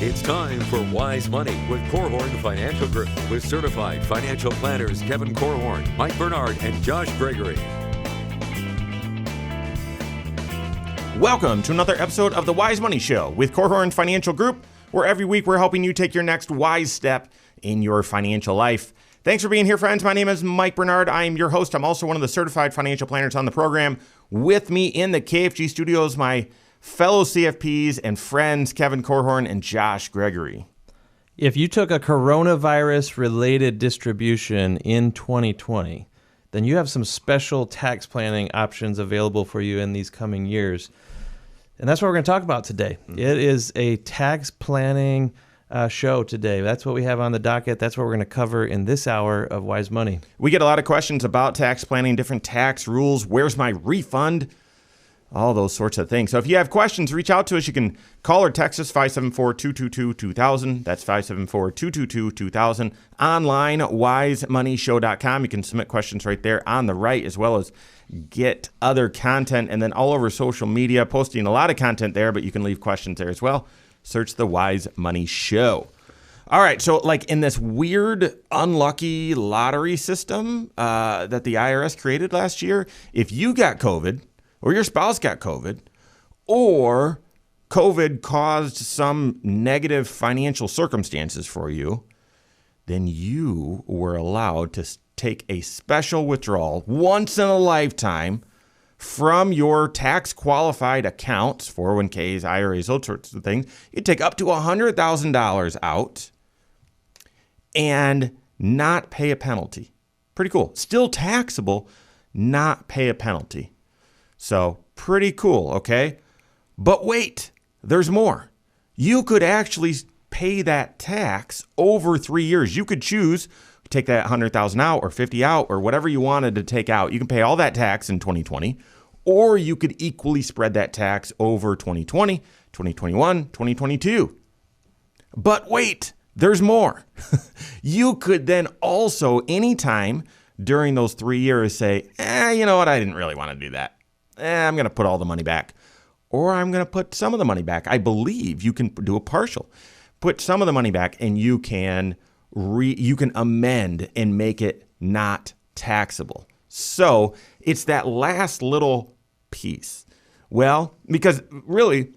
It's time for Wise Money with Korhorn Financial Group with certified financial planners Kevin Korhorn, Mike Bernard, and Josh Gregory. Welcome to another episode of the Wise Money Show with Korhorn Financial Group, where every week we're helping you take your next wise step in your financial life. Thanks for being here, friends. My name is Mike Bernard. I am your host. I'm also one of the certified financial planners on the program. With me in the KFG studios, my fellow CFPs and friends, Kevin Korhorn and Josh Gregory. If you took a coronavirus-related distribution in 2020, then you have some special tax planning options available for you in these coming years. And that's what we're going to talk about today. Mm-hmm. It is a tax planning show today. That's what we have on the docket. That's what we're going to cover in this hour of Wise Money. We get a lot of questions about tax planning, different tax rules. Where's my refund? All those sorts of things. So if you have questions, reach out to us. You can call or text us 574-222-2000. That's 574-222-2000. Online, wisemoneyshow.com. You can submit questions right there on the right, as well as get other content. And then all over social media, posting a lot of content there, but you can leave questions there as well. Search the Wise Money Show. All right, so like in this weird, unlucky lottery system that the IRS created last year, if you got COVID, or your spouse got COVID, or COVID caused some negative financial circumstances for you, then you were allowed to take a special withdrawal once in a lifetime from your tax-qualified accounts, 401ks, IRAs, those sorts of things. You take up to $100,000 out and not pay a penalty. Pretty cool. Still taxable, not pay a penalty. So pretty cool, okay? But wait, there's more. You could actually pay that tax over 3 years. You could choose to take that $100,000 out or $50,000 out or whatever you wanted to take out. You can pay all that tax in 2020, or you could equally spread that tax over 2020, 2021, 2022. But wait, there's more. You could then also, anytime during those 3 years, say, you know what, I didn't really want to do that. I'm going to put all the money back, or I'm going to put some of the money back. I believe you can do a partial. Put some of the money back, and you can amend and make it not taxable. So it's that last little piece. Well, because really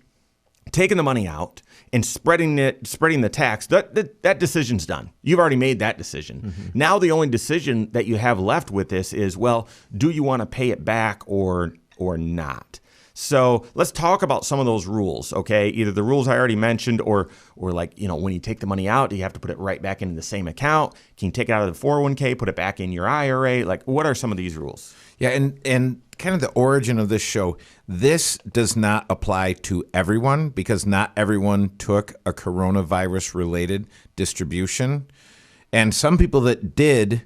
taking the money out and spreading the tax, that decision's done. You've already made that decision. Mm-hmm. Now the only decision that you have left with this is, well, do you want to pay it back or not? So let's talk about some of those rules, okay? Either the rules I already mentioned or like, when you take the money out, do you have to put it right back into the same account? Can you take it out of the 401k, put it back in your IRA? Like, what are some of these rules? Yeah, and kind of the origin of this show, this does not apply to everyone because not everyone took a coronavirus-related distribution. And some people that did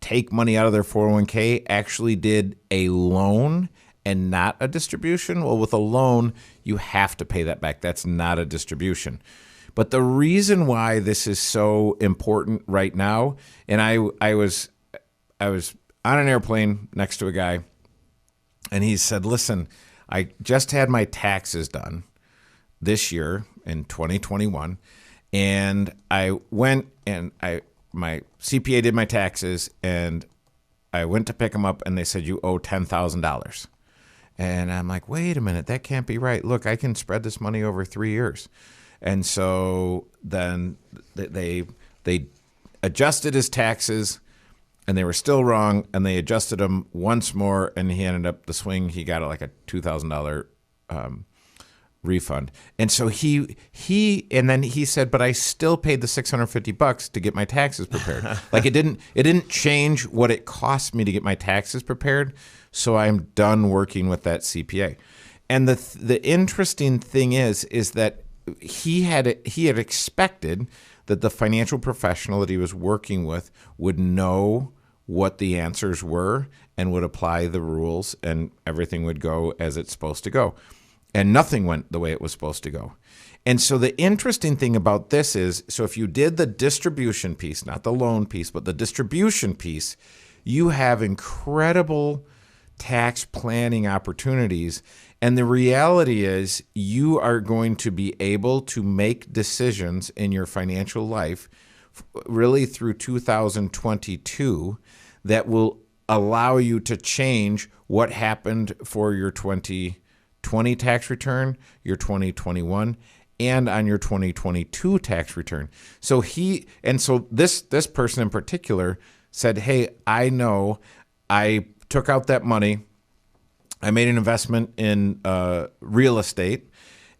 take money out of their 401k actually did a loan and not a distribution. Well, with a loan, you have to pay that back. That's not a distribution. But the reason why this is so important right now, and I was on an airplane next to a guy, and he said, listen, I just had my taxes done this year in 2021, and I went and my CPA did my taxes, and I went to pick them up, and they said, you owe $10,000. And I'm like, wait a minute, that can't be right. Look, I can spread this money over 3 years. And so then they adjusted his taxes, and they were still wrong, and they adjusted them once more, and he ended up, the swing, he got like a $2,000 refund. And so and then he said, but I still paid the $650 to get my taxes prepared. Like it didn't change what it cost me to get my taxes prepared. So I'm done working with that CPA. And the interesting thing is that he had expected that the financial professional that he was working with would know what the answers were and would apply the rules, and everything would go as it's supposed to go. And nothing went the way it was supposed to go. And so the interesting thing about this is, so if you did the distribution piece, not the loan piece, but the distribution piece, you have incredible tax planning opportunities. And the reality is you are going to be able to make decisions in your financial life really through 2022 that will allow you to change what happened for your 2020 tax return, your 2021, and on your 2022 tax return. So this person in particular said, hey, I know I took out that money, I made an investment in real estate,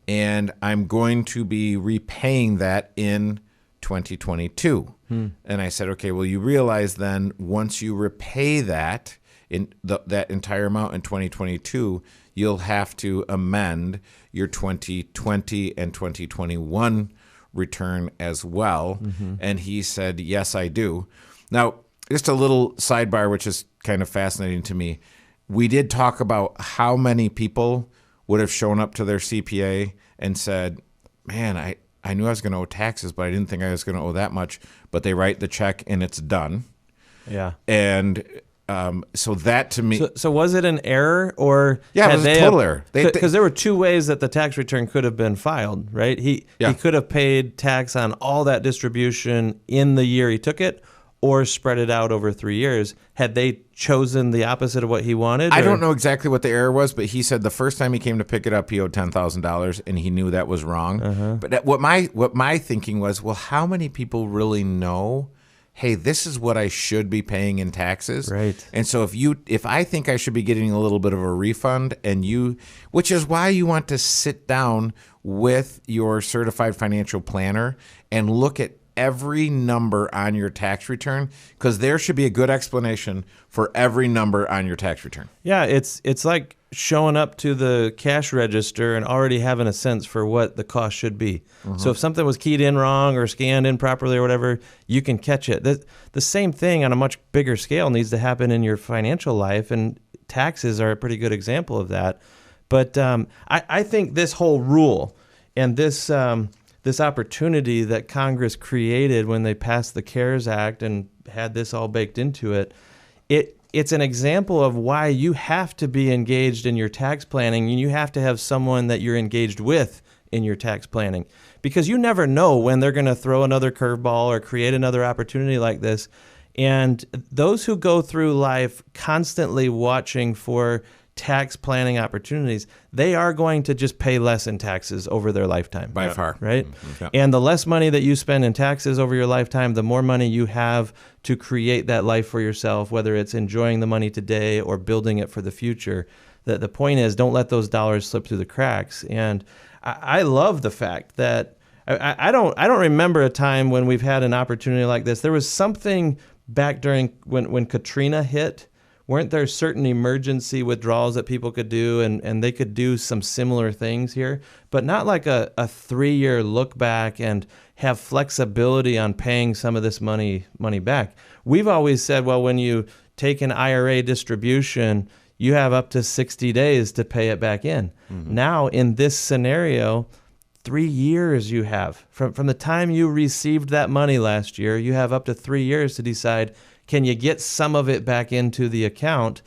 and I'm going to be repaying that in 2022. And I said, okay, well, you realize then once you repay that in that entire amount in 2022, you'll have to amend your 2020 and 2021 return as well. And he said, yes, I do. Now, just a little sidebar, which is kind of fascinating to me. We did talk about how many people would have shown up to their CPA and said, man, I knew I was going to owe taxes, but I didn't think I was going to owe that much. But they write the check and it's done. Yeah. And so that to me. So was it an error or? Yeah, it was a total error. Because there were two ways that the tax return could have been filed, right? He could have paid tax on all that distribution in the year he took it, or spread it out over 3 years. Had they chosen the opposite of what he wanted? I don't know exactly what the error was, but he said the first time he came to pick it up, he owed $10,000, and he knew that was wrong. But what my thinking was, well, how many people really know, hey, this is what I should be paying in taxes? Right. And so if I think I should be getting a little bit of a refund, which is why you want to sit down with your certified financial planner and look at every number on your tax return, because there should be a good explanation for every number on your tax return. Yeah, it's like showing up to the cash register and already having a sense for what the cost should be. So if something was keyed in wrong or scanned in properly or whatever, you can catch it. The same thing on a much bigger scale needs to happen in your financial life, and taxes are a pretty good example of that. But I think this whole rule and this opportunity that Congress created when they passed the CARES Act and had this all baked into it, it's an example of why you have to be engaged in your tax planning, and you have to have someone that you're engaged with in your tax planning, because you never know when they're going to throw another curveball or create another opportunity like this. And those who go through life constantly watching for tax planning opportunities, they are going to just pay less in taxes over their lifetime. By far. Right? Yep. And the less money that you spend in taxes over your lifetime, the more money you have to create that life for yourself, whether it's enjoying the money today or building it for the future. The point is, don't let those dollars slip through the cracks. And I love the fact that I don't remember a time when we've had an opportunity like this. There was something back during when Katrina hit. Weren't there certain emergency withdrawals that people could do, and they could do some similar things here, but not like a 3-year look back and have flexibility on paying some of this money back. We've always said, well, when you take an IRA distribution, you have up to 60 days to pay it back in. Now, in this scenario, 3 years you have. From the time you received that money last year, you have up to 3 years to decide, can you get some of it back into the account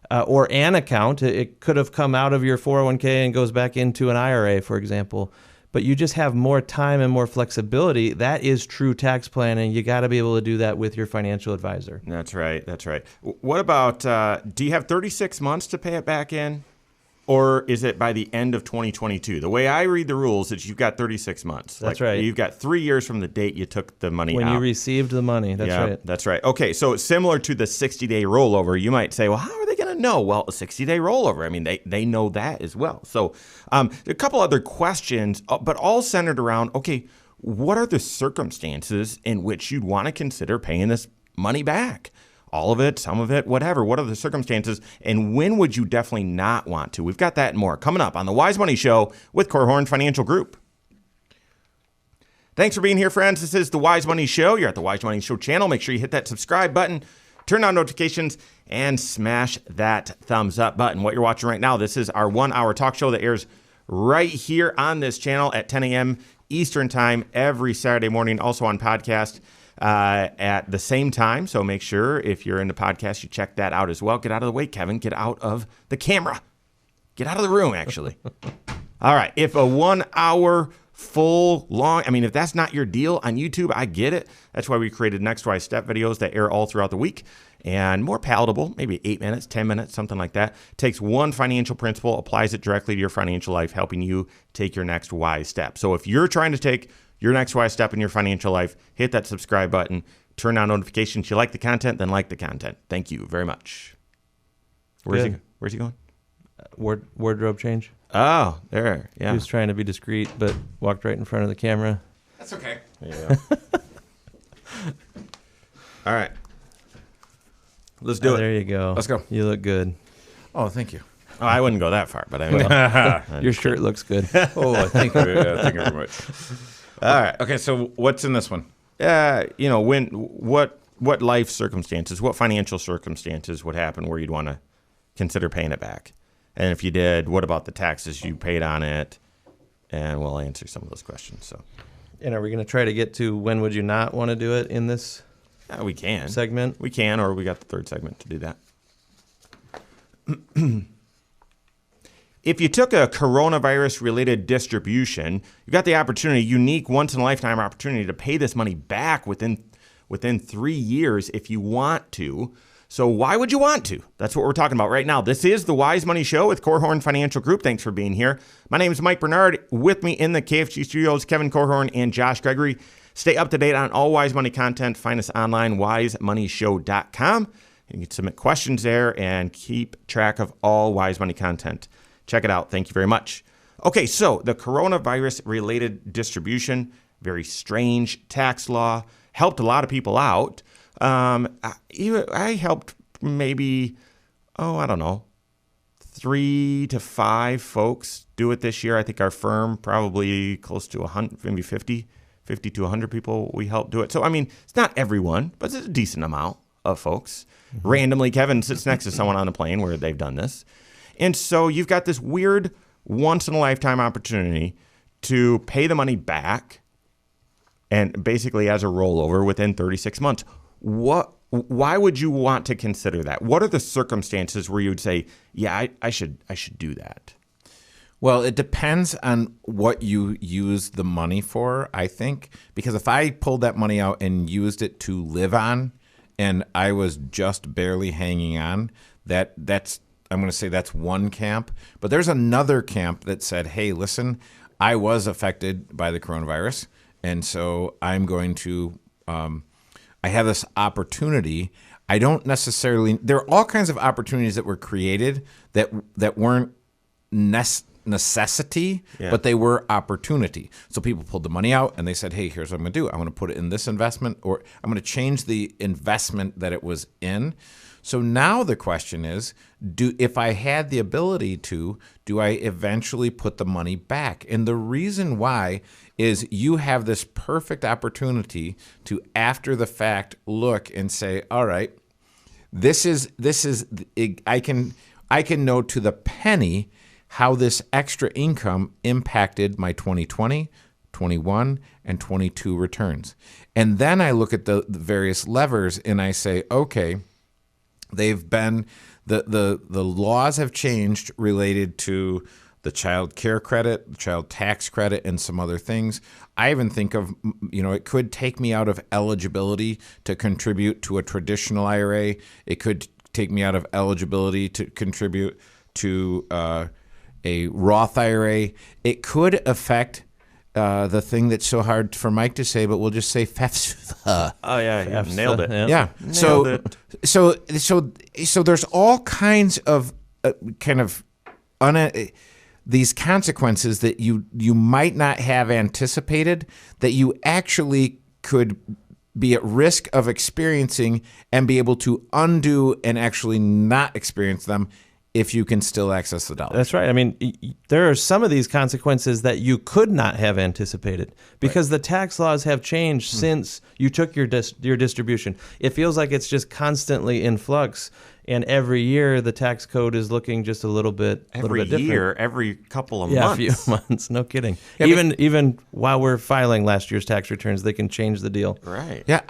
or an account? It could have come out of your 401k and goes back into an IRA, for example. But you just have more time and more flexibility. That is true tax planning. You got to be able to do that with your financial advisor. That's right. That's right. What about, do you have 36 months to pay it back in? Or is it by the end of 2022? The way I read the rules is you've got 36 months. That's right. You've got 3 years from the date you took the money out. When you received the money. That's right. That's right. Okay, so similar to the 60-day rollover, you might say, well, how are they going to know? Well, a 60-day rollover, I mean, they know that as well. So a couple other questions, but all centered around, okay, what are the circumstances in which you'd want to consider paying this money back? All of it, some of it, whatever. What are the circumstances, and when would you definitely not want to? We've got that and more coming up on the Wise Money Show with Korhorn Financial Group. Thanks for being here, friends. This is the Wise Money Show. You're at the Wise Money Show channel. Make sure you hit that subscribe button, turn on notifications, and smash that thumbs up button. What you're watching right now, this is our 1-hour talk show that airs right here on this channel at 10 a.m. Eastern Time every Saturday morning, also on podcast. at the same time. So make sure if you're into podcasts, you check that out as well. Get out of the way, Kevin. Get out of the camera. Get out of the room, actually. All right. If a 1 hour full long, I mean, if that's not your deal on YouTube, I get it. That's why we created Next Wise Step videos that air all throughout the week and more palatable, maybe 8 minutes, 10 minutes, something like that. Takes one financial principle, applies it directly to your financial life, helping you take your next wise step. So if you're trying to take your next wise step in your financial life, hit that subscribe button, turn on notifications. If you like the content, then like the content. Thank you very much. Where's he going? Wardrobe change. Oh, there. Yeah. He was trying to be discreet, but walked right in front of the camera. That's okay. Yeah. All right. Let's do it. There you go. Let's go. You look good. Oh, thank you. Oh, I wouldn't go that far, but I mean, Your shirt looks good. Oh, thank you. Thank you very much. all right. Okay, so what's in this one? What life circumstances, what financial circumstances would happen where you'd want to consider paying it back? And if you did, what about the taxes you paid on it? And we'll answer some of those questions. So, And are we going to try to get to when would you not want to do it in this we can. segment? We can, or we got the third segment to do that. If you took a coronavirus-related distribution, you got the opportunity, unique, once-in-a-lifetime opportunity to pay this money back within 3 years if you want to. So why would you want to? That's what we're talking about right now. This is the Wise Money Show with Korhorn Financial Group. Thanks for being here. My name is Mike Bernard. With me in the KFG studios, Kevin Korhorn and Josh Gregory. Stay up to date on all Wise Money content. Find us online, wisemoneyshow.com. You can submit questions there and keep track of all Wise Money content. Check it out. Thank you very much. Okay, so the coronavirus-related distribution, very strange tax law, helped a lot of people out. I helped maybe, 3 to 5 folks do it this year. I think our firm probably close to 100, maybe 50 to 100 people we helped do it. So, I mean, it's not everyone, but it's a decent amount of folks. Mm-hmm. Randomly, Kevin sits next to someone on a plane where they've done this. And so you've got this weird once-in-a-lifetime opportunity to pay the money back and basically as a rollover within 36 months. Why would you want to consider that? What are the circumstances where you would say, yeah, I should do that? Well, it depends on what you use the money for, I think. Because if I pulled that money out and used it to live on and I was just barely hanging on, that's I'm going to say that's one camp. But there's another camp that said, hey, listen, I was affected by the coronavirus. And so I'm going to I have this opportunity. I don't necessarily. There are all kinds of opportunities that were created that weren't necessity, but they were opportunity. So people pulled the money out and they said, "Hey, here's what I'm going to do. I'm going to put it in this investment, or I'm going to change the investment that it was in." So now the question is, if I had the ability to, do I eventually put the money back? And the reason why is you have this perfect opportunity to, after the fact, look and say, all right, this is I can know to the penny how this extra income impacted my 2020, 21, and 22 returns. And then I look at the various levers and I say, okay, they've been the laws have changed related to the child care credit, the child tax credit, and some other things. I even think of, it could take me out of eligibility to contribute to a traditional IRA. It could take me out of eligibility to contribute to a Roth IRA. It could affect the thing that's so hard for Mike to say, but we'll just say FAFSA. Oh yeah, you nailed it. Yeah. So there's all kinds of these consequences that you might not have anticipated that you actually could be at risk of experiencing and be able to undo and actually not experience them if you can still access the dollars. That's right. I mean, there are some of these consequences that you could not have anticipated because the tax laws have changed since you took your distribution. It feels like it's just constantly in flux. And every year, the tax code is looking just a little bit different. Every couple of Yeah, months. a few months. No kidding. Yeah, even while we're filing last year's tax returns, they can change the deal. Right. Yeah,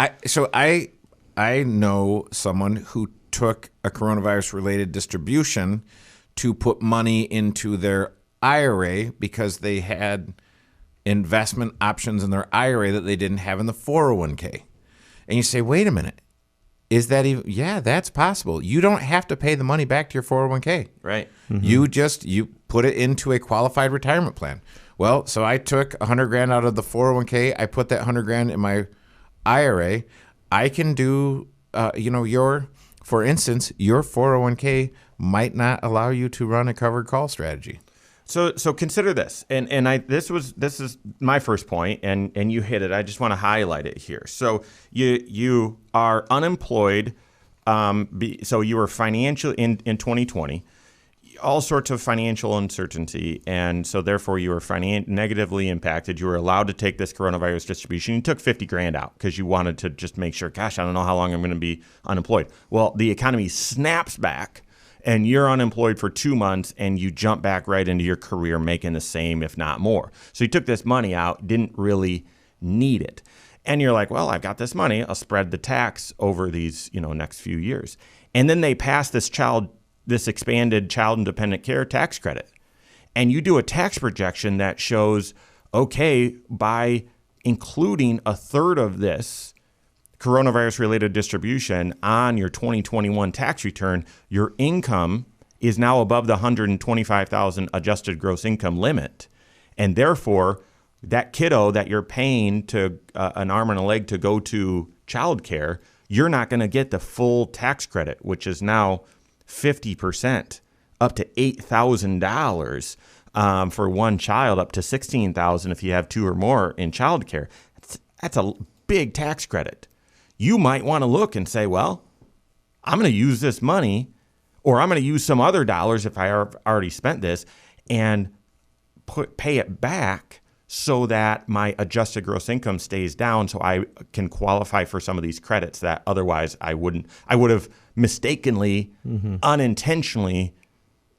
I know someone who took a coronavirus-related distribution to put money into their IRA because they had investment options in their IRA that they didn't have in the 401k. And you say, wait a minute, is that even? Yeah, that's possible. You don't have to pay the money back to your 401k. Right. You put it into a qualified retirement plan. Well, so I took $100,000 out of the 401k. I put that $100,000 in my IRA. I can do, for instance, your 401k might not allow you to run a covered call strategy. So consider this, and this is my first point, and you hit it. I just want to highlight it here. So you are unemployed, so you were financial in 2020, all sorts of financial uncertainty, and so therefore you were negatively impacted. You were allowed to take this coronavirus distribution. You took $50,000 out because you wanted to just make sure, gosh, I don't know how long I'm going to be unemployed. Well, the economy snaps back, and you're unemployed for 2 months, and you jump back right into your career making the same, if not more. So you took this money out, didn't really need it. And you're like, well, I've got this money. I'll spread the tax over these, next few years. And then they pass this expanded child and dependent care tax credit. And you do a tax projection that shows, okay, by including a third of this coronavirus-related distribution on your 2021 tax return, your income is now above the $125,000 adjusted gross income limit. And therefore, that kiddo that you're paying to an arm and a leg to go to childcare, you're not going to get the full tax credit, which is now 50%, up to $8,000 for one child, up to $16,000 if you have two or more in childcare. That's a big tax credit. You might want to look and say, well, I'm going to use this money, or I'm going to use some other dollars if I already spent this, and pay it back so that my adjusted gross income stays down, so I can qualify for some of these credits that otherwise I wouldn't. I would have mistakenly, unintentionally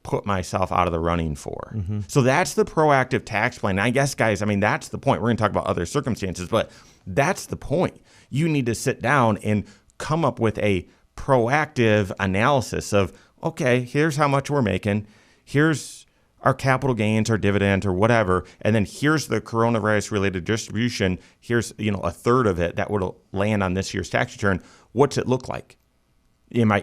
put myself out of the running for. So that's the proactive tax plan. And I guess, guys, that's the point. We're going to talk about other circumstances, but that's the point. You need to sit down and come up with a proactive analysis of, okay, here's how much we're making. Here's our capital gains, our dividend, or whatever. And then here's the coronavirus-related distribution. Here's, a third of it that would land on this year's tax return. What's it look like?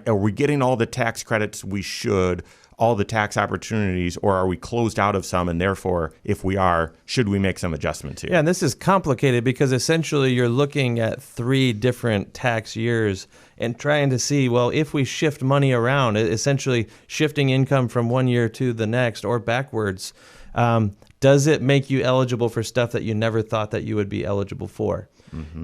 Are we getting all the tax credits we should, all the tax opportunities, or are we closed out of some? And therefore, if we are, should we make some adjustments here? Yeah, and this is complicated because essentially you're looking at 3 different tax years and trying to see, well, if we shift money around, essentially shifting income from one year to the next or backwards, does it make you eligible for stuff that you never thought that you would be eligible for?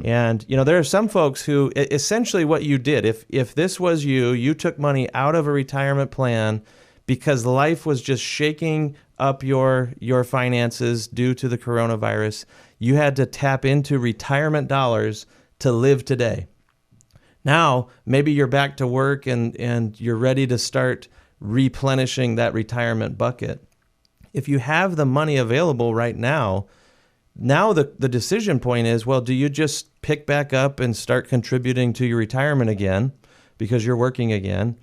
And, there are some folks who essentially what you did, if this was you took money out of a retirement plan because life was just shaking up your finances due to the coronavirus. You had to tap into retirement dollars to live today. Now, maybe you're back to work and you're ready to start replenishing that retirement bucket. If you have the money available right now the decision point is, well, do you just pick back up and start contributing to your retirement again because you're working again?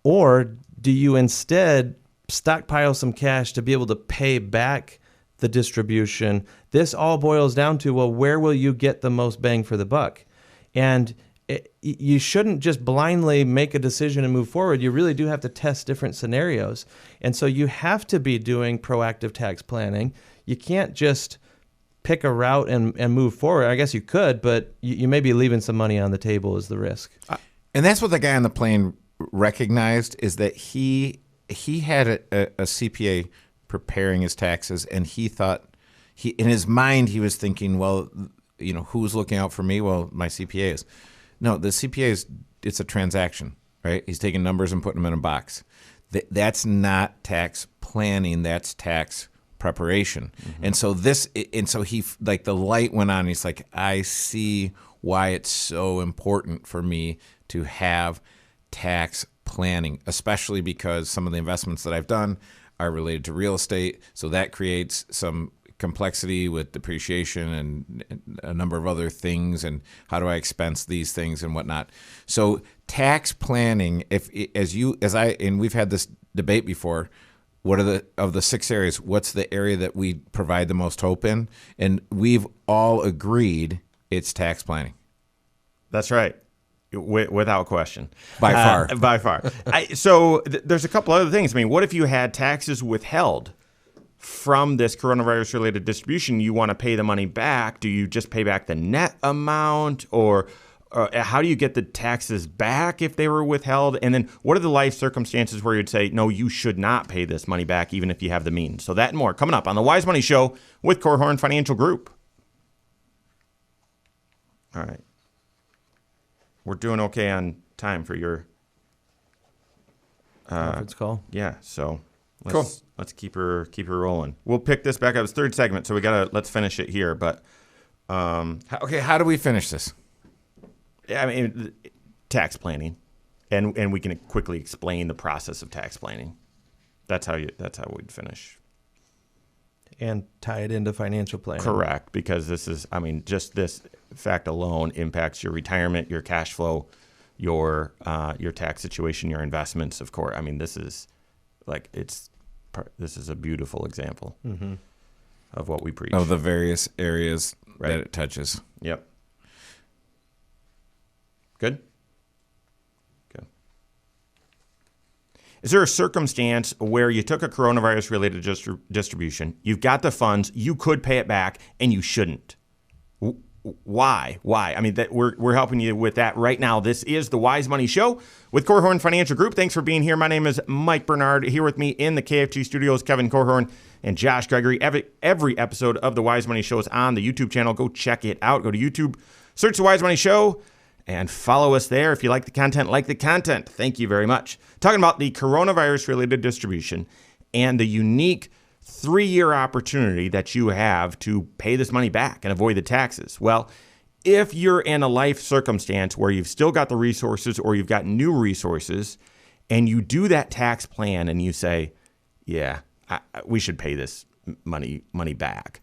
Or do you instead stockpile some cash to be able to pay back the distribution? This all boils down to, well, where will you get the most bang for the buck? And you shouldn't just blindly make a decision and move forward. You really do have to test different scenarios. And so you have to be doing proactive tax planning. You can't just pick a route and move forward. I guess you could, but you may be leaving some money on the table is the risk. And that's what the guy on the plane recognized, is that he had a CPA preparing his taxes, and he thought, in his mind, he was thinking, well, who's looking out for me? Well, my CPA is. No, the CPA it's a transaction, right? He's taking numbers and putting them in a box. That's not tax planning. That's tax preparation. And so he, like, the light went on. He's like, I see why it's so important for me to have tax planning, especially because some of the investments that I've done are related to real estate. So that creates some complexity with depreciation and a number of other things, and how do I expense these things and whatnot. So tax planning, and we've had this debate before, what are of the 6 areas, what's the area that we provide the most hope in? And we've all agreed it's tax planning. That's right. Without question. By far. By far. So there's a couple other things. I mean, what if you had taxes withheld from this coronavirus-related distribution? You want to pay the money back. Do you just pay back the net amount, or how do you get the taxes back if they were withheld? And then what are the life circumstances where you'd say, no, you should not pay this money back even if you have the means? So that and more coming up on the Wise Money Show with Korhorn Financial Group. All right. We're doing okay on time for your Conference call. Yeah, so Cool. Let's keep her rolling. We'll pick this back up. It's third segment, so let's finish it here. But Okay, how do we finish this? I mean, tax planning, and we can quickly explain the process of tax planning. That's how we'd finish. And tie it into financial planning. Correct, because just this fact alone impacts your retirement, your cash flow, your tax situation, your investments. Of course, I mean this is a beautiful example of what we preach. Of the various areas that it touches. Yep. Good? Good. Is there a circumstance where you took a coronavirus-related distribution, you've got the funds, you could pay it back, and you shouldn't? Why? I mean, we're helping you with that right now. This is the Wise Money Show with Korhorn Financial Group. Thanks for being here. My name is Mike Bernard. Here with me in the KFG studios, Kevin Korhorn and Josh Gregory. Every episode of the Wise Money Show is on the YouTube channel. Go check it out. Go to YouTube, search the Wise Money Show, and follow us there. If you like the content, thank you very much. Talking about the coronavirus-related distribution and the unique 3-year opportunity that you have to pay this money back and avoid the taxes. Well, if you're in a life circumstance where you've still got the resources or you've got new resources and you do that tax plan and you say, yeah, we should pay this money back.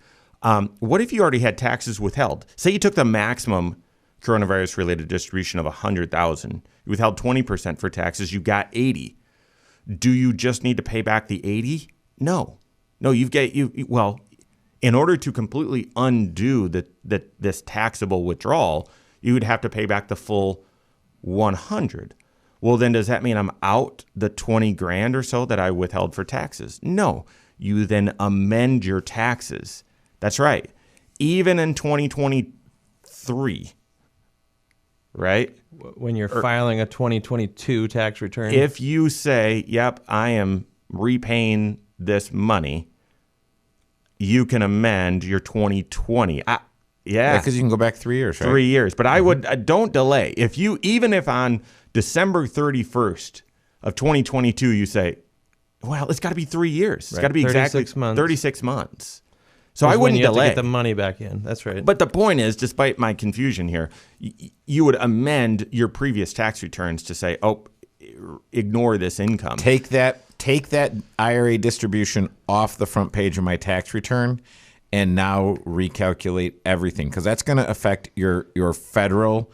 What if you already had taxes withheld? Say you took the maximum coronavirus-related distribution of $100,000. You withheld 20% for taxes. You got $80,000. Do you just need to pay back the $80,000? No, in order to completely undo this taxable withdrawal, you would have to pay back the full $100,000. Well, then does that mean I'm out the $20,000 or so that I withheld for taxes? No, you then amend your taxes. That's right. Even in 2023, right? When you're filing a 2022 tax return. If you say, yep, I am repaying this money, you can amend your 2020. Yeah, because you can go back 3 years, right? 3 years. But I would don't delay. Even if on December 31st of 2022 you say, well, it's got to be 3 years. It's got to be exactly 36 months. So I wouldn't delay. To get the money back in. That's right. But the point is, despite my confusion here, you would amend your previous tax returns to say, oh, ignore this income. Take that IRA distribution off the front page of my tax return and now recalculate everything, because that's going to affect your federal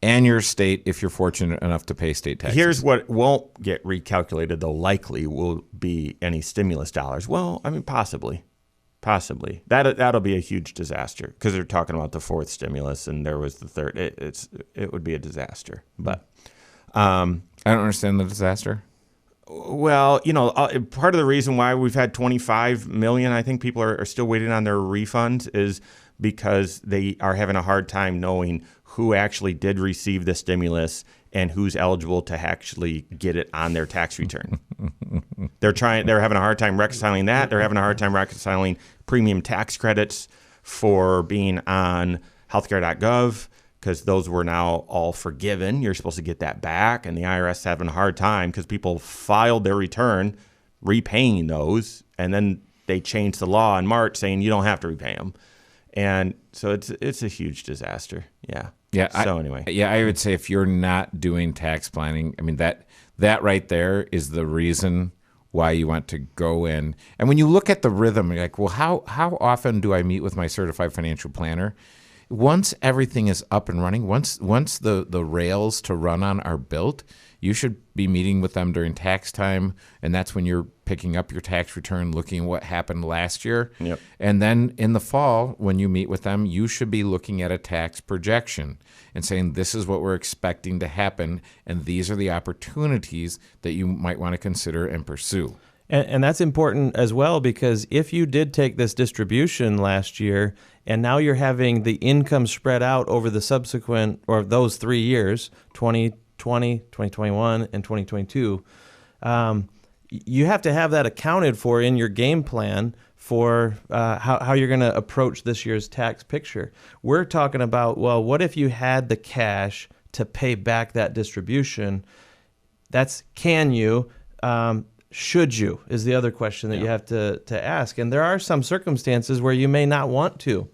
and your state if you're fortunate enough to pay state taxes. Here's what won't get recalculated, though likely will be any stimulus dollars. Well, I mean, possibly. That'll be a huge disaster because they're talking about the fourth stimulus and there was the third. It would be a disaster. But I don't understand the disaster. Well, part of the reason why we've had 25 million, I think people are still waiting on their refunds, is because they are having a hard time knowing who actually did receive the stimulus and who's eligible to actually get it on their tax return. They're having a hard time reconciling that. They're having a hard time reconciling premium tax credits for being on healthcare.gov, because those were now all forgiven. You're supposed to get that back, and the IRS is having a hard time because people filed their return repaying those, and then they changed the law in March saying you don't have to repay them. And so it's a huge disaster. Yeah. Yeah. So anyway. Yeah, I would say if you're not doing tax planning, I mean, that right there is the reason why you want to go in. And when you look at the rhythm, you're like, well, how often do I meet with my certified financial planner? Once everything is up and running, once the rails to run on are built, you should be meeting with them during tax time, and that's when you're picking up your tax return, looking at what happened last year. Yep. And then in the fall, when you meet with them, you should be looking at a tax projection and saying, this is what we're expecting to happen, and these are the opportunities that you might want to consider and pursue. And that's important as well, because if you did take this distribution last year and now you're having the income spread out over the subsequent, or those 3 years, 2020, 2021, and 2022, you have to have that accounted for in your game plan for how you're going to approach this year's tax picture. We're talking about, well, what if you had the cash to pay back that distribution? That's can you? Should you is the other question that you have to ask. And there are some circumstances where you may not want to,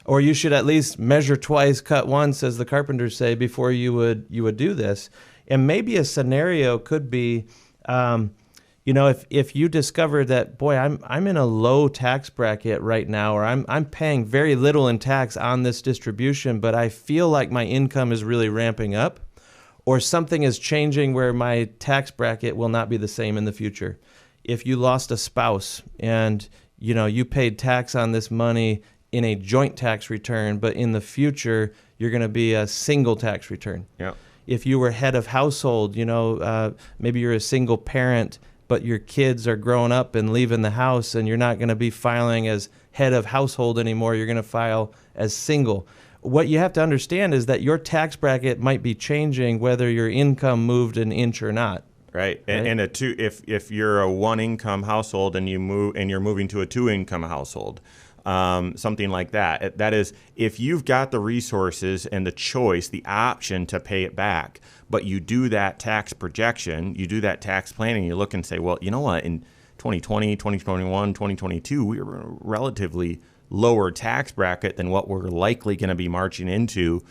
or you should at least measure twice, cut once, as the carpenters say, before you would do this. And maybe a scenario could be, if you discover that, boy, I'm in a low tax bracket right now, or I'm paying very little in tax on this distribution, but I feel like my income is really ramping up, or something is changing where my tax bracket will not be the same in the future. If you lost a spouse and you paid tax on this money in a joint tax return, but in the future you're going to be a single tax return. Yeah. If you were head of household, maybe you're a single parent, but your kids are growing up and leaving the house, and you're not going to be filing as head of household anymore. You're going to file as single. What you have to understand is that your tax bracket might be changing whether your income moved an inch or not. Right. And if you're a one income household and you're moving to a 2-income household, something like that. That is, if you've got the resources and the choice, the option to pay it back, but you do that tax projection, you do that tax planning, you look and say, well, you know what, in 2020, 2021, 2022, we were a relatively lower tax bracket than what we're likely going to be marching into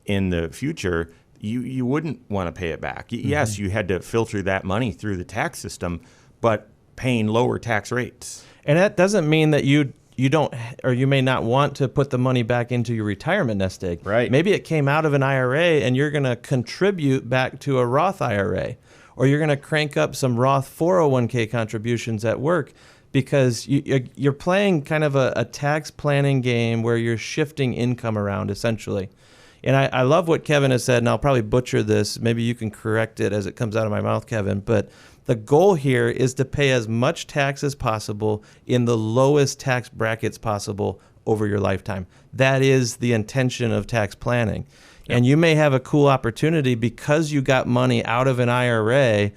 in the future. You wouldn't want to pay it back. Yes, you had to filter that money through the tax system, but paying lower tax rates. And that doesn't mean that you don't, or you may not want to put the money back into your retirement nest egg. Right. Maybe it came out of an IRA and you're going to contribute back to a Roth IRA, or you're going to crank up some Roth 401k contributions at work, because you're playing kind of a tax planning game where you're shifting income around, essentially. And I love what Kevin has said, and I'll probably butcher this. Maybe you can correct it as it comes out of my mouth, Kevin. But the goal here is to pay as much tax as possible in the lowest tax brackets possible over your lifetime. That is the intention of tax planning. Yep. And you may have a cool opportunity because you got money out of an IRA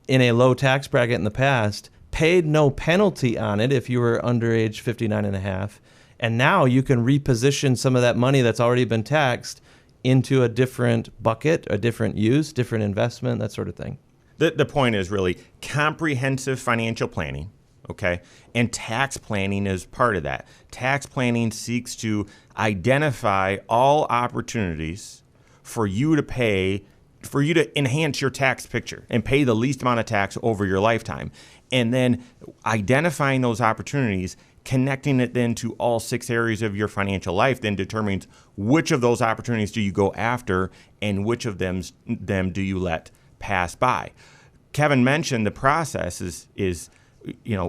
in a low tax bracket in the past, paid no penalty on it if you were under age 59 and a half. And now you can reposition some of that money that's already been taxed into a different bucket, a different use, different investment, that sort of thing. The point is really comprehensive financial planning, okay? And tax planning is part of that. Tax planning seeks to identify all opportunities for you to enhance your tax picture and pay the least amount of tax over your lifetime. And then identifying those opportunities, connecting it then to all 6 areas of your financial life, then determines which of those opportunities do you go after and which of them do you let pass by. Kevin mentioned the process is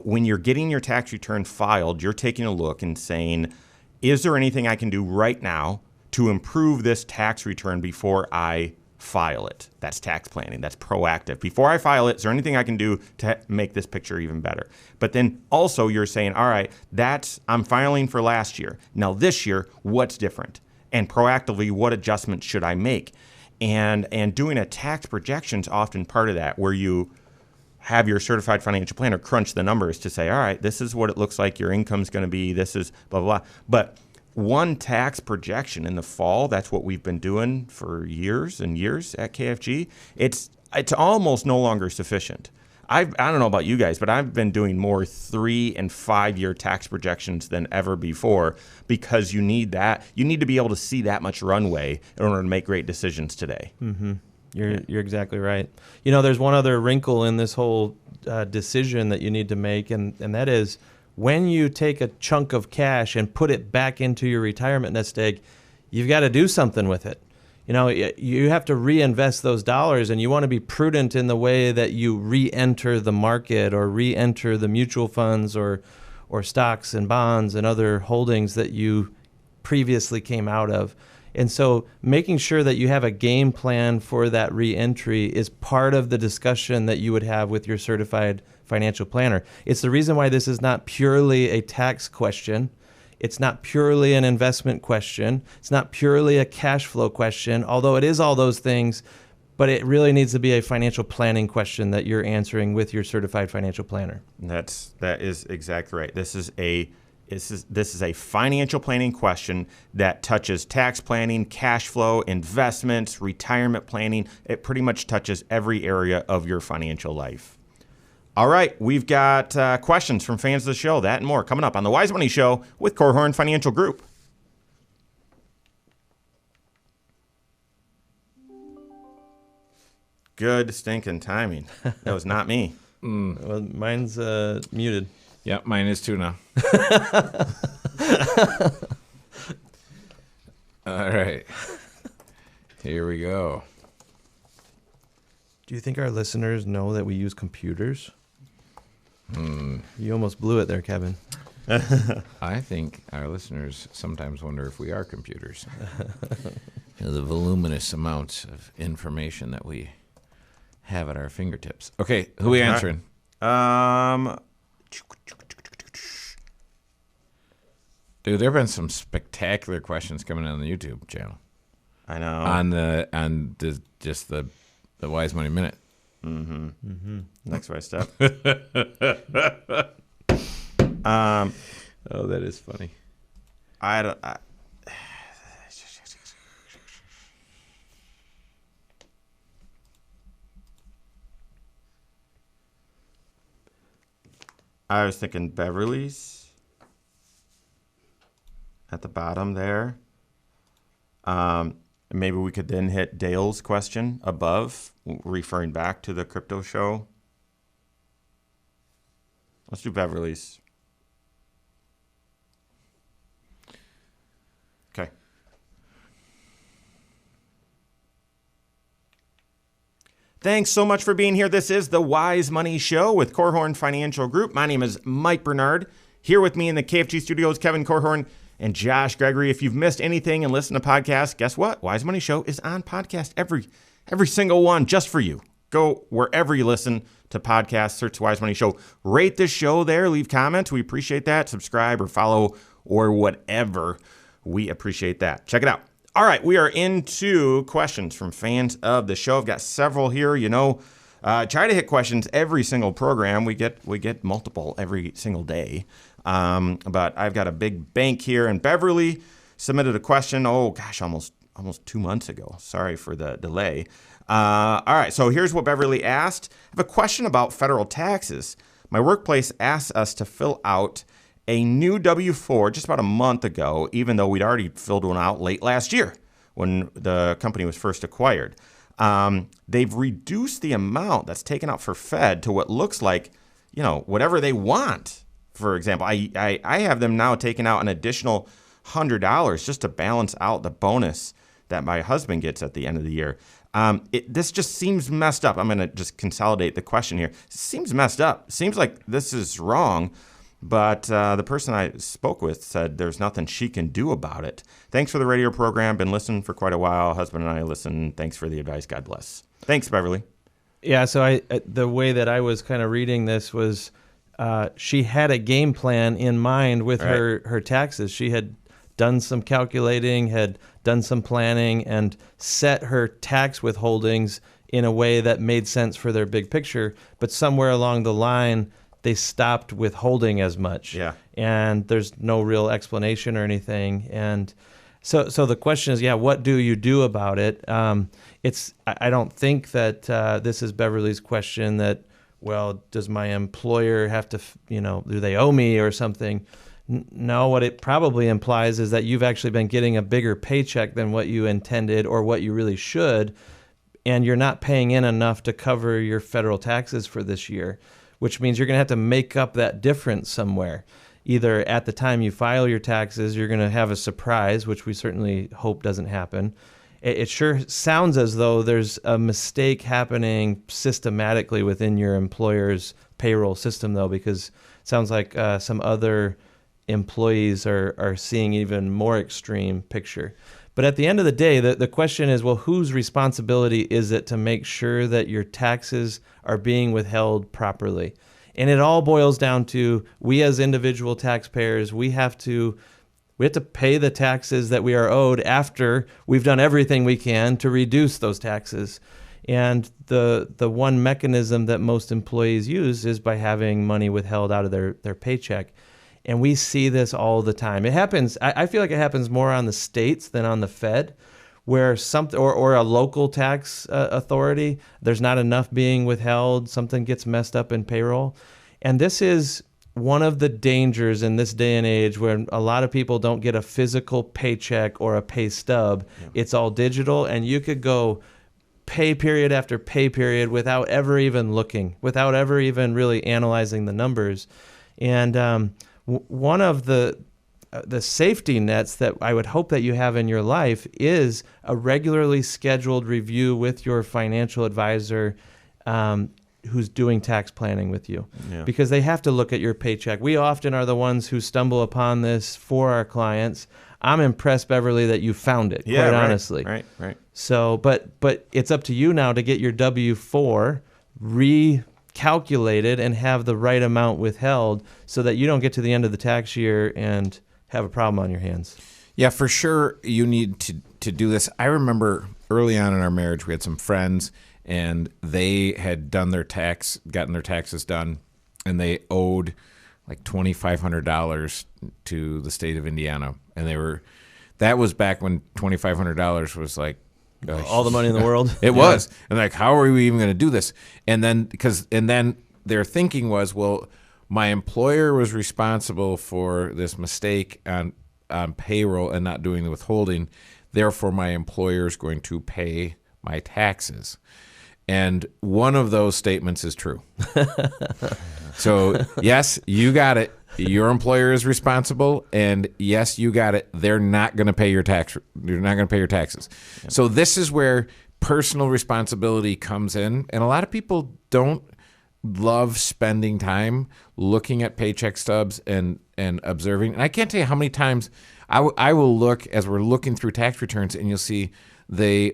when you're getting your tax return filed, you're taking a look and saying, is there anything I can do right now to improve this tax return before I file it? That's tax planning. That's proactive. Before I file it, is there anything I can do to make this picture even better? But then also you're saying, all right, I'm filing for last year. Now this year, what's different? And proactively, what adjustments should I make? And doing a tax projection is often part of that, where you have your certified financial planner crunch the numbers to say, all right, this is what it looks like your income's going to be. This is blah, blah, blah. But one tax projection in the fall, that's what we've been doing for years and years at KFG. It's almost no longer sufficient. I don't know about you guys, but I've been doing more 3 and 5 year tax projections than ever before, because you need that. You need to be able to see that much runway in order to make great decisions today. Mm-hmm. You're exactly right. There's one other wrinkle in this whole decision that you need to make, and that is when you take a chunk of cash and put it back into your retirement nest egg, you've got to do something with it. You have to reinvest those dollars, and you want to be prudent in the way that you re-enter the market or re-enter the mutual funds or stocks and bonds and other holdings that you previously came out of. And so making sure that you have a game plan for that re-entry is part of the discussion that you would have with your certified financial planner. It's the reason why this is not purely a tax question. It's not purely an investment question. It's not purely a cash flow question, although it is all those things, but it really needs to be a financial planning question that you're answering with your certified financial planner. That is exactly right. This is a financial planning question that touches tax planning, cash flow, investments, retirement planning. It pretty much touches every area of your financial life. All right, we've got questions from fans of the show, that and more, coming up on the Wise Money Show with Korhorn Financial Group. Good stinking timing. That was not me. Well, mine's muted. Yep, mine is too now. All right. Here we go. Do you think our listeners know that we use computers? You almost blew it there, Kevin. I think our listeners sometimes wonder if we are computers. The voluminous amounts of information that we have at our fingertips. Okay, who are we answering? Dude, there have been some spectacular questions coming in on the YouTube channel. I know. On just the Wise Money Minute. Mm-hmm. Mm-hmm. Next right step. Oh, that is funny. I was thinking Beverly's at the bottom there. Maybe we could then hit Dale's question above, referring back to the crypto show. Let's do Beverly's. Okay. Thanks so much for being here. This is the Wise Money Show with Korhorn Financial Group. My name is Mike Bernard. Here with me in the KFG studios, Kevin Korhorn and Josh Gregory. If you've missed anything and listened to podcasts, guess what? Wise Money Show is on podcast, every single one, just for you. Go wherever you listen to podcasts, search Wise Money Show. Rate this show there, leave comments. We appreciate that. Subscribe or follow or whatever. We appreciate that. Check it out. All right, we are into questions from fans of the show. I've got several here. Try to hit questions every single program. We get multiple every single day. But I've got a big bank here, and Beverly submitted a question. Oh gosh, almost 2 months ago. Sorry for the delay. All right, so here's what Beverly asked. I have a question about federal taxes. My workplace asked us to fill out a new W-4 just about a month ago, even though we'd already filled one out late last year when the company was first acquired. They've reduced the amount that's taken out for Fed to what looks like, whatever they want. For example, I have them now taking out an additional $100 just to balance out the bonus that my husband gets at the end of the year. This just seems messed up. I'm going to just consolidate the question here. It seems messed up. Seems like this is wrong. But the person I spoke with said there's nothing she can do about it. Thanks for the radio program. Been listening for quite a while. Husband and I listen. Thanks for the advice. God bless. Thanks, Beverly. Yeah, so the way that I was kind of reading this was she had a game plan in mind with her taxes. She had done some calculating, had done some planning, and set her tax withholdings in a way that made sense for their big picture. But somewhere along the line, they stopped withholding as much. Yeah. And there's no real explanation or anything. And so the question is, what do you do about it? I don't think that this is Beverly's question that, well, does my employer have to, do they owe me or something? No, what it probably implies is that you've actually been getting a bigger paycheck than what you intended or what you really should. and you're not paying in enough to cover your federal taxes for this year, which means you're going to have to make up that difference somewhere. Either at the time you file your taxes, you're going to have a surprise, which we certainly hope doesn't happen. It sure sounds as though there's a mistake happening systematically within your employer's payroll system, though, because it sounds like some other employees are seeing even more extreme picture. But at the end of the day, the question is, well, whose responsibility is it to make sure that your taxes are being withheld properly? And it all boils down to, we as individual taxpayers, we have to pay the taxes that we are owed after we've done everything we can to reduce those taxes. And the one mechanism that most employees use is by having money withheld out of their paycheck. And we see this all the time. It happens, I feel like it happens more on the states than on the Fed, where something, or a local tax authority, there's not enough being withheld, something gets messed up in payroll. And this is one of the dangers in this day and age, where a lot of people don't get a physical paycheck or a pay stub. Yeah. It's all digital, and you could go pay period after pay period without ever even looking, without ever even really analyzing the numbers. And one of the safety nets that I would hope that you have in your life is a regularly scheduled review with your financial advisor who's doing tax planning with you. Yeah. Because they have to look at your paycheck. We often are the ones who stumble upon this for our clients. I'm impressed, Beverly, that you found it, quite honestly. Right. So, but it's up to you now to get your W-4 recalculated and have the right amount withheld so that you don't get to the end of the tax year and have a problem on your hands. Yeah, for sure you need to do this. I remember early on in our marriage, we had some friends, and they had gotten their taxes done, and they owed like $2,500 to the state of Indiana. And that was back when $2,500 was like all the money in the world. It was. And like, how are we even going to do this? And then their thinking was, well, my employer was responsible for this mistake on payroll and not doing the withholding. Therefore, my employer is going to pay my taxes. And one of those statements is true. So, yes, you got it. Your employer is responsible, and yes, you got it. They're not going to pay your tax. You're not going to pay your taxes. Yep. So this is where personal responsibility comes in, and a lot of people don't love spending time looking at paycheck stubs and observing. And I can't tell you how many times I will look as we're looking through tax returns, and you'll see they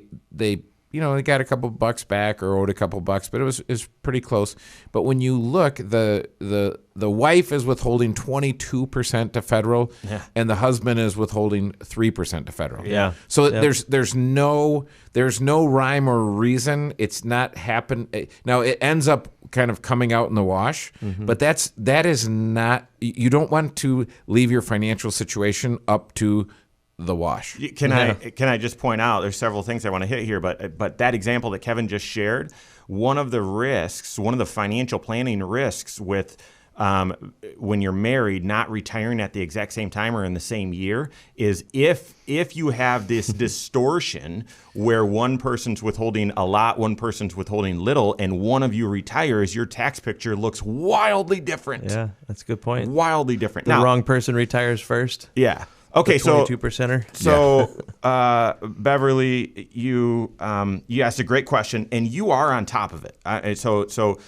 got a couple bucks back or owed a couple bucks, but it was pretty close. But when you look, the wife is withholding 22% to federal, and the husband is withholding 3% to federal. Yeah. So there's no rhyme or reason. It's not happen. Now it ends up kind of coming out in the wash, but that is not. You don't want to leave your financial situation up to the wash. Can I just point out, there's several things I want to hit here, but that example that Kevin just shared, one of the financial planning risks with when you're married, not retiring at the exact same time or in the same year, is if you have this distortion where one person's withholding a lot, one person's withholding little, and one of you retires, your tax picture looks wildly different. Yeah, that's a good point. Wildly different. The wrong person retires first. Yeah. Okay, so 22%er. So, Beverly, you asked a great question, and you are on top of it. So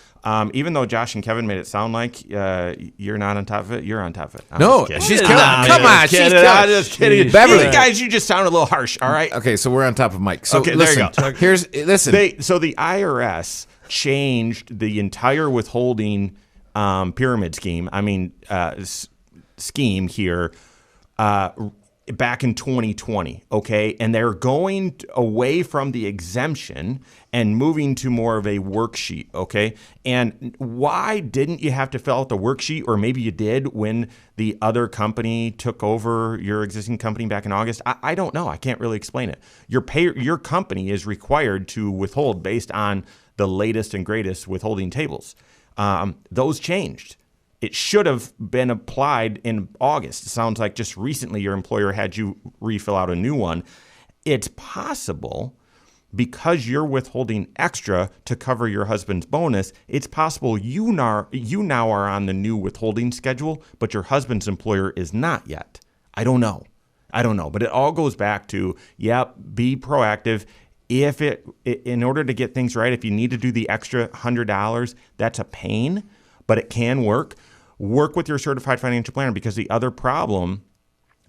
even though Josh and Kevin made it sound like you're not on top of it, you're on top of it. No, she's killing. Come on, she's killing. I'm just kidding. Beverly, guys, you just sound a little harsh. All right. Okay, so we're on top of Mike. So okay, listen, there you go. Listen. So the IRS changed the entire withholding pyramid scheme. Scheme here. Back in 2020, okay? And they're going away from the exemption and moving to more of a worksheet, okay? And why didn't you have to fill out the worksheet, or maybe you did when the other company took over your existing company back in August? I don't know. I can't really explain it. Your company is required to withhold based on the latest and greatest withholding tables. Those changed. It should have been applied in August. It sounds like just recently your employer had you refill out a new one. It's possible because you're withholding extra to cover your husband's bonus, it's possible you now are on the new withholding schedule, but your husband's employer is not yet. I don't know. But it all goes back to, be proactive. In order to get things right, if you need to do the extra $100, that's a pain, but it can work. Work with your certified financial planner, because the other problem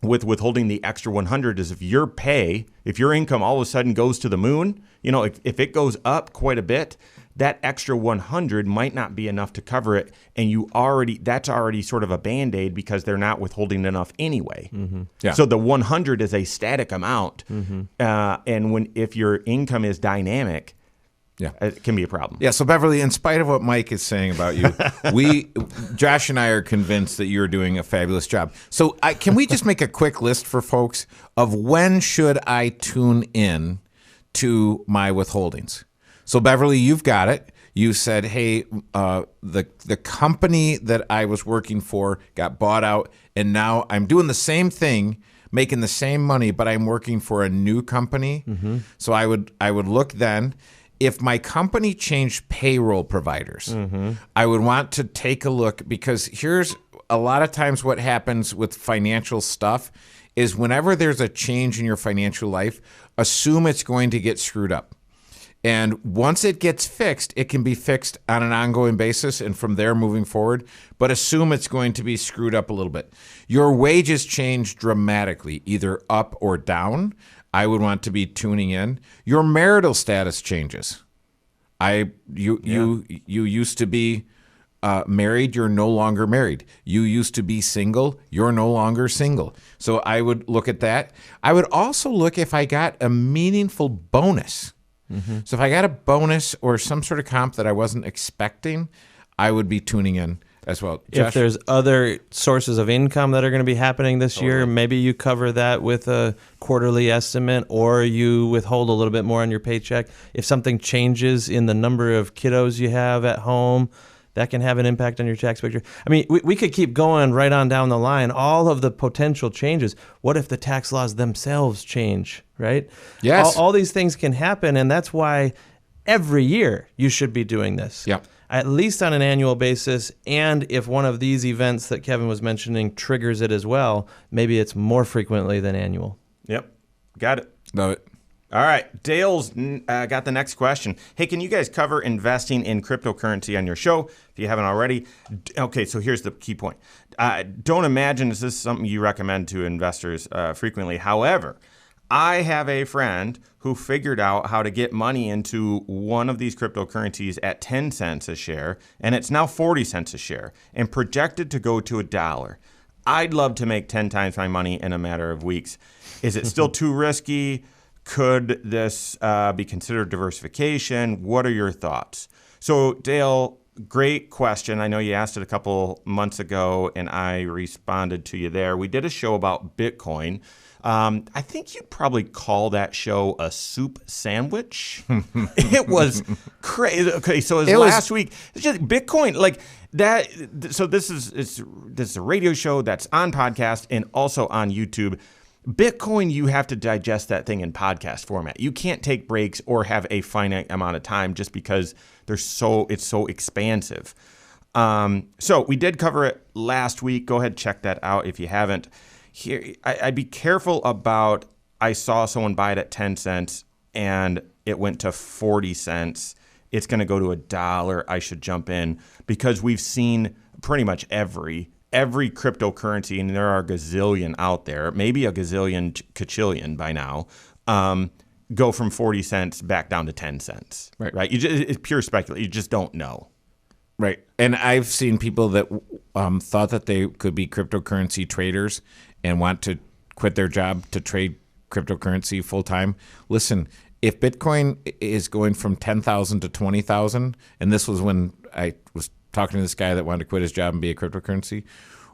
with withholding the extra 100 is if your income all of a sudden goes to the moon, if it goes up quite a bit, that extra 100 might not be enough to cover it, and that's already sort of a Band-Aid because they're not withholding enough anyway. Mm-hmm. Yeah. So the 100 is a static amount, and if your income is dynamic, it can be a problem. Yeah, so Beverly, in spite of what Mike is saying about you, Josh and I are convinced that you're doing a fabulous job. So can we just make a quick list for folks of when should I tune in to my withholdings? So Beverly, you've got it. You said, hey, the company that I was working for got bought out, and now I'm doing the same thing, making the same money, but I'm working for a new company. Mm-hmm. So I would look then. If my company changed payroll providers, I would want to take a look, because here's a lot of times what happens with financial stuff is whenever there's a change in your financial life, assume it's going to get screwed up. And once it gets fixed, it can be fixed on an ongoing basis and from there moving forward, but assume it's going to be screwed up a little bit. Your wages change dramatically, either up or down. I would want to be tuning in. Your marital status changes. You used to be married. You're no longer married. You used to be single. You're no longer single. So I would look at that. I would also look if I got a meaningful bonus. Mm-hmm. So if I got a bonus or some sort of comp that I wasn't expecting, I would be tuning in as well. Josh? If there's other sources of income that are going to be happening this year, maybe you cover that with a quarterly estimate, or you withhold a little bit more on your paycheck. If something changes in the number of kiddos you have at home, that can have an impact on your tax picture. I mean, we could keep going right on down the line, all of the potential changes. What if the tax laws themselves change, right? Yes. All these things can happen, and that's why every year you should be doing this. Yeah. At least on an annual basis, and if one of these events that Kevin was mentioning triggers it as well, maybe it's more frequently than annual. Yep. Got it. Love it. All right. Dale's got the next question. Hey, can you guys cover investing in cryptocurrency on your show if you haven't already? Okay, so here's the key point. Don't imagine this is something you recommend to investors frequently. However, I have a friend who figured out how to get money into one of these cryptocurrencies at 10 cents a share, and it's now 40 cents a share and projected to go to $1. I'd love to make 10 times my money in a matter of weeks. Is it still too risky? Could this be considered diversification? What are your thoughts? So, Dale, great question. I know you asked it a couple months ago, and I responded to you there. We did a show about Bitcoin. I think you'd probably call that show a soup sandwich. It was crazy. Okay, so it was last week. It's just Bitcoin, like that. So this is a radio show that's on podcast and also on YouTube. Bitcoin, you have to digest that thing in podcast format. You can't take breaks or have a finite amount of time just because it's so expansive. So we did cover it last week. Go ahead, check that out if you haven't. Here, I'd be careful about, I saw someone buy it at 10 cents and it went to 40 cents. It's going to go to $1. I should jump in, because we've seen pretty much every cryptocurrency, and there are a gazillion out there, maybe a gazillion kachillion by now, go from 40 cents back down to 10 cents. Right? It's pure speculation. You just don't know. Right. And I've seen people that thought that they could be cryptocurrency traders and want to quit their job to trade cryptocurrency full time. Listen, if Bitcoin is going from 10,000 to 20,000, and this was when I was talking to this guy that wanted to quit his job and be a cryptocurrency,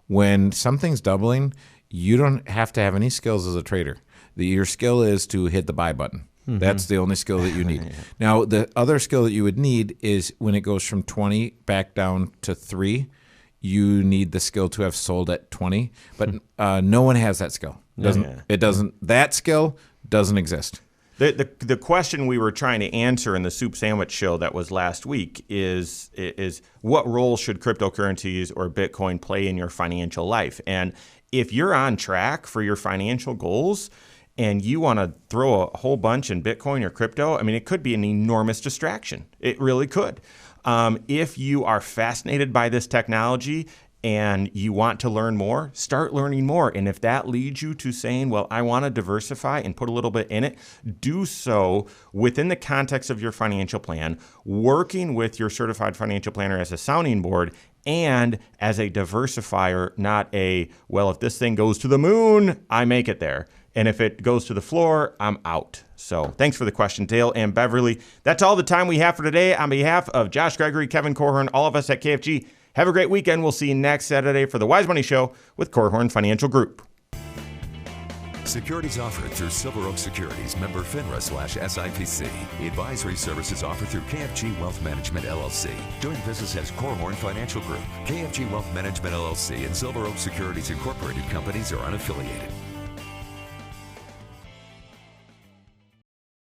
when something's doubling, you don't have to have any skills as a trader. Your skill is to hit the buy button. Mm-hmm. That's the only skill that you need. Yeah. Now, the other skill that you would need is when it goes from 20 back down to 3, you need the skill to have sold at 20. But no one has that skill. That skill doesn't exist. The question we were trying to answer in the Soup Sandwich show that was last week is what role should cryptocurrencies or Bitcoin play in your financial life? And if you're on track for your financial goals and you want to throw a whole bunch in Bitcoin or crypto, I mean, it could be an enormous distraction. It really could. If you are fascinated by this technology and you want to learn more, start learning more. And if that leads you to saying, well, I want to diversify and put a little bit in it, do so within the context of your financial plan, working with your certified financial planner as a sounding board and as a diversifier, not a, well, if this thing goes to the moon, I make it there. And if it goes to the floor, I'm out. So thanks for the question, Dale and Beverly. That's all the time we have for today. On behalf of Josh Gregory, Kevin Corhorn, all of us at KFG, have a great weekend. We'll see you next Saturday for the Wise Money Show with Corhorn Financial Group. Securities offered through Silver Oak Securities, member FINRA/SIPC. Advisory services offered through KFG Wealth Management, LLC. Doing business as Corhorn Financial Group. KFG Wealth Management, LLC and Silver Oak Securities Incorporated companies are unaffiliated.